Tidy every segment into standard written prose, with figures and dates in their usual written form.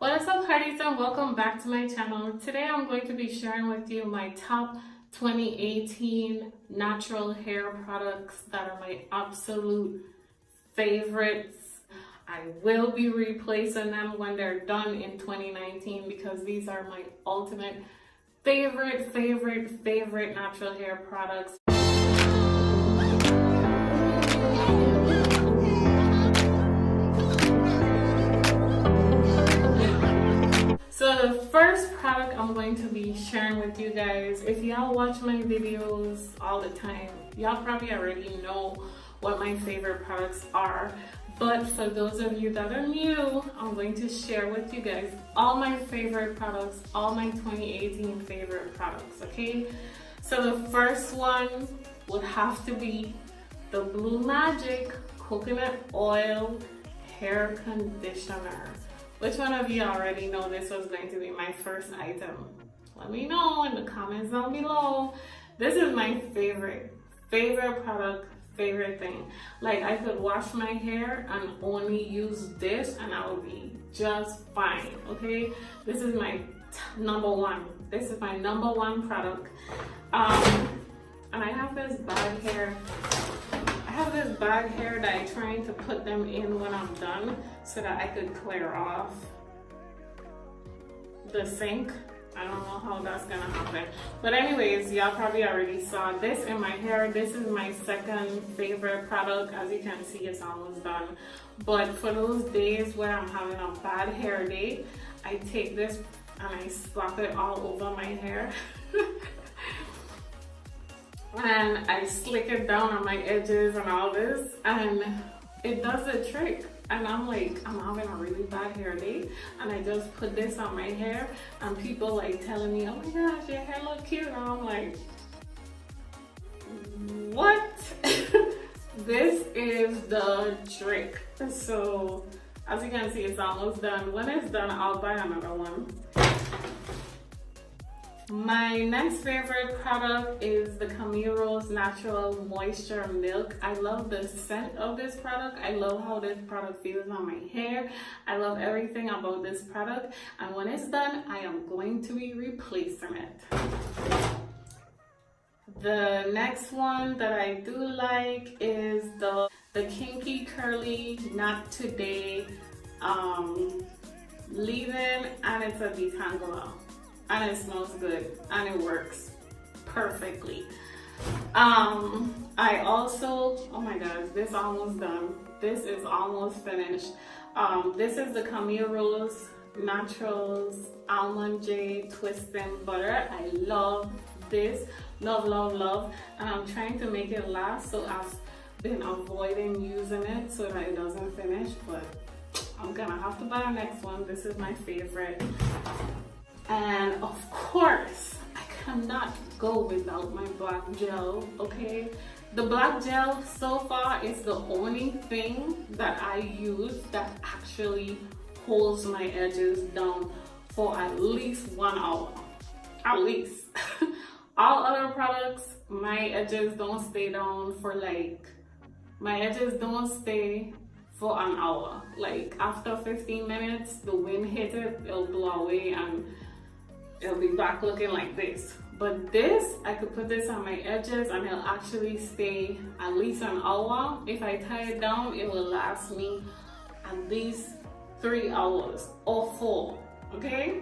What's up, Hearties, and welcome back to my channel. Today I'm going to be sharing with you my top 2018 natural hair products that are my absolute favorites. I will be replacing them when they're done in 2019 because these are my ultimate favorite natural hair products. So the first product I'm going to be sharing with you guys, if y'all watch my videos all the time, y'all probably already know what my favorite products are. But for those of you that are new, I'm going to share with you guys all my favorite products, all my 2018 favorite products, okay? So the first one would have to be the Blue Magic Coconut Oil Hair Conditioner. Which one of you already know this was going to be my first item? Let me know in the comments down below. This is my favorite product, favorite thing. Like, I could wash my hair and only use this and I would be just fine, okay? This is my number one. This is my number one product. And I have this bag here. That I'm trying to put them in when I'm done so that I could clear off the sink. I don't know how that's gonna happen. But anyways, y'all probably already saw this in my hair. This is my second favorite product. As you can see, it's almost done. But for those days where I'm having a bad hair day, I take this and I slap it all over my hair. And I slick it down on my edges and all this, and it does the trick. And I'm like, I'm having a really bad hair day, and I just put this on my hair, and people like telling me, oh my gosh, your hair look cute. And I'm like, what? This is the trick. So as you can see, it's almost done. When it's done, I'll buy another one. My next favorite product is the Camille Rose Natural Moisture Milk. I love the scent of this product. I love how this product feels on my hair. I love everything about this product. And when it's done, I am going to be replacing it. The next one that I do like is the Kinky Curly Not Today leave-in, and it's a detangler. And it smells good and it works perfectly. I also, oh my gosh, this is almost done. This is almost finished. This is the Camille Rose Naturals Almond J Twisting Butter. I love this, love. And I'm trying to make it last, so I've been avoiding using it so that it doesn't finish, but I'm gonna have to buy the next one. This is my favorite. And of course, I cannot go without my black gel, okay? The black gel so far is the only thing that I use that actually holds my edges down for at least 1 hour, at least. All other products, my edges don't stay down for my edges don't stay for an hour. Like after 15 minutes, the wind hit it, it'll blow away and it'll be back looking like this. But this, I could put this on my edges and it'll actually stay at least an hour. If I tie it down, it will last me at least 3 hours or 4, okay?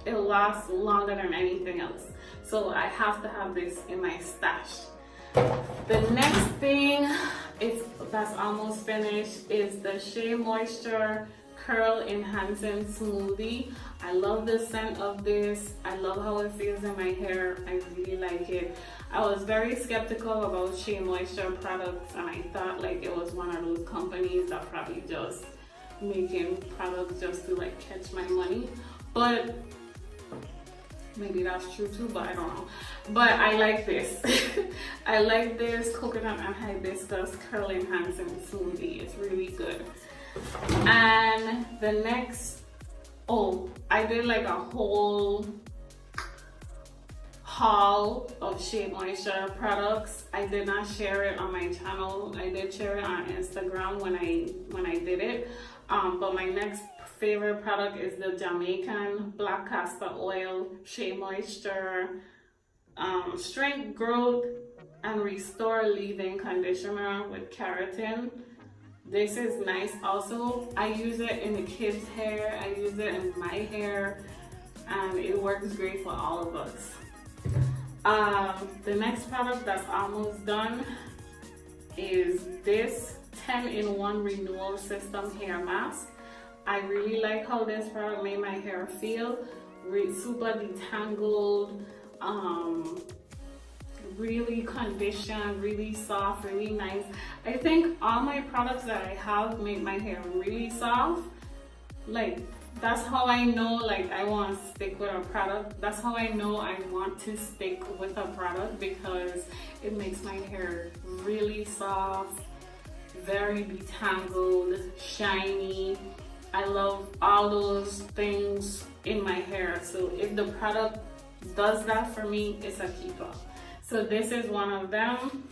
It'll last longer than anything else. So I have to have this in my stash. The next thing that's almost finished is the Shea Moisture Curl Enhancing Smoothie. I love the scent of this. I love how it feels in my hair. I really like it. I was very skeptical about Shea Moisture products, and I thought like it was one of those companies that probably just making products just to like catch my money. But maybe that's true too, but I don't know. But I like this. I like this coconut and hibiscus curl enhancing smoothie. It's really good. And the next, I did like a whole haul of Shea Moisture products. I did not share it on my channel. I did share it on Instagram when I did it. But my next favorite product is the Jamaican Black Castor Oil Shea Moisture Strength, Growth, and Restore Leave-In Conditioner with Keratin. This is nice also. I use it in the kids' hair, I use it in my hair, and it works great for all of us. The next product that's almost done is this 10-in-1 Renewal System hair mask. I really like how this product made my hair feel. Super detangled, really conditioned, really soft, really nice. I think all my products that I have make my hair really soft. Like, that's how I know like I want to stick with a product. That's how I know I want to stick with a product, because it makes my hair really soft, very detangled, shiny. I love all those things in my hair. So if the product does that for me, it's a keeper. So this is one of them.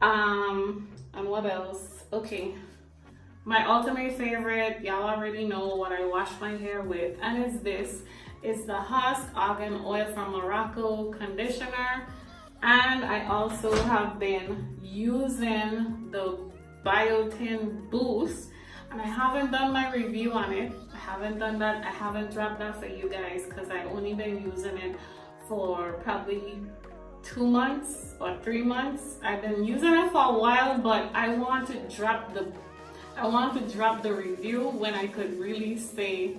And what else? Okay. My ultimate favorite, y'all already know what I wash my hair with, and it's this. It's the Husk Argan Oil from Morocco conditioner. And I also have been using the Biotin Boost, and I haven't done my review on it. I haven't done that. I haven't dropped that for you guys because I've only been using it for probably 2 months or 3 months. I've been using it for a while, but I want to drop the review when I could really say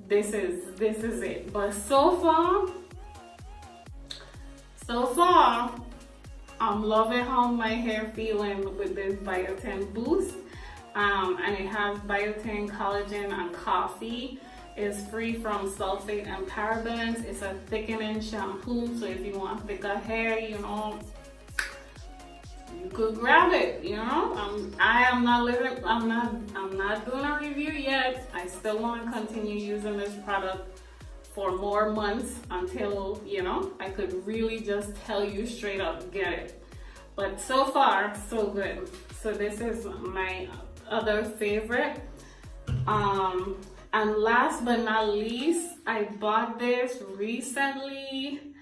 this is it. But so far I'm loving how my hair feeling with this Biotin Boost. And it has biotin, collagen, and coffee. It's free from sulfate and parabens. It's a thickening shampoo, so if you want thicker hair, you know, you could grab it. You know, I'm not doing a review yet. I still want to continue using this product for more months until, you know, I could really just tell you straight up, get it. But so far, so good. So this is my other favorite. And last but not least, I bought this recently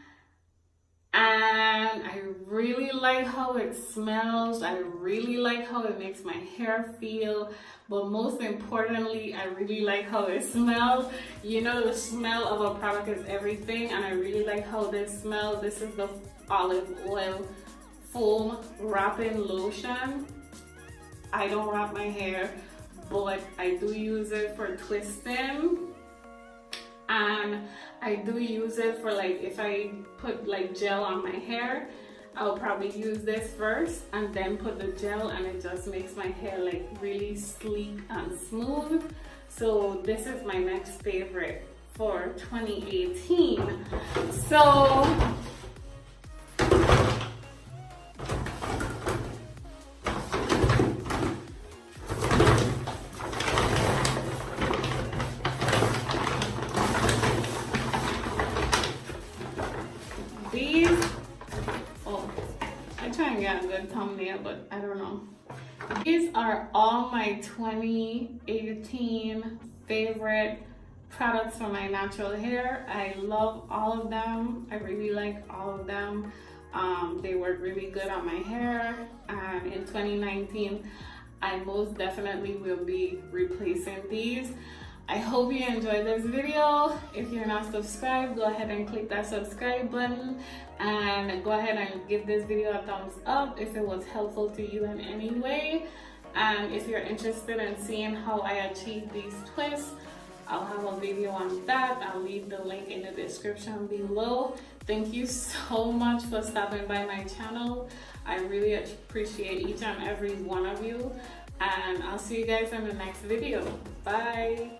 and I really like how it smells. I really like how it makes my hair feel, but most importantly, I really like how it smells. You know, the smell of a product is everything, and I really like how this smells. This is the olive oil foam wrapping lotion. I don't wrap my hair, but I do use it for twisting, and I do use it for, like, if I put like gel on my hair, I'll probably use this first and then put the gel, and it just makes my hair like really sleek and smooth. So this is my next favorite for 2018. So get a good thumbnail, but I don't know. These are all my 2018 favorite products for my natural hair. I love all of them. I really like all of them. They work really good on my hair, and in 2019 I most definitely will be replacing these. I hope you enjoyed this video. If you're not subscribed, go ahead and click that subscribe button, and go ahead and give this video a thumbs up if it was helpful to you in any way. And if you're interested in seeing how I achieve these twists, I'll have a video on that. I'll leave the link in the description below. Thank you so much for stopping by my channel. I really appreciate each and every one of you, and I'll see you guys in the next video. Bye.